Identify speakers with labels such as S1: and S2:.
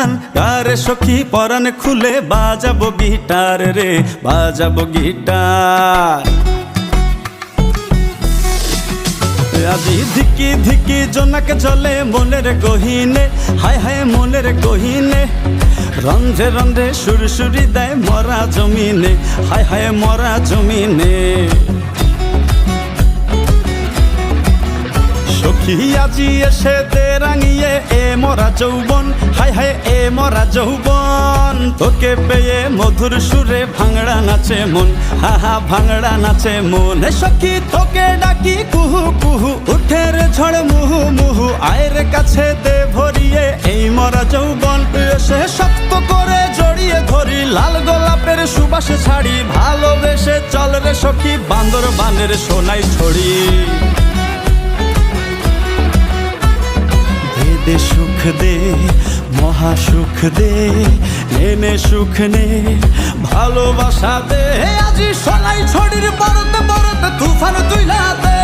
S1: গান গারে সখী পরাণ খুলে বাজাবো গিটার রে বাজাবো গিটার। আজি ধিকি ধিকি জোনাক জলে মনের গহিনে হায় হায় মনের গহিনে রন্ধে রন্ধে সুরসুরি দেয় মরা জমিনে হায় হায় মরা জমিনে। সখী আজি এসে দে রাঙিয়ে এ মরা যৌবন হায় হায় এ মরা যৌবন। তোকে পেয়ে মধুর সুরে ভাঙড়া নাচে মন হা হা ভাঙড়া নাচে মন। সখী তোকে ডাকি কুহু কুহু উঠে রে ঝড় মুহু মুহু আয়ের কাছে দে ভরিয়ে এই মরা যৌবন। এসে শক্ত করে জড়িয়ে ধরি লাল গোলাপের সুবাস ছাড়ি ভালোবেসে চল রে সখী বান্দর বানের সোনাই ছড়ি। দে সুখ দে মহা সুখ দে এনে সুখ নে ভালোবাসা দে আজি সোনাই ছড়ির বরতে বরতে তুফান তুইলা দে।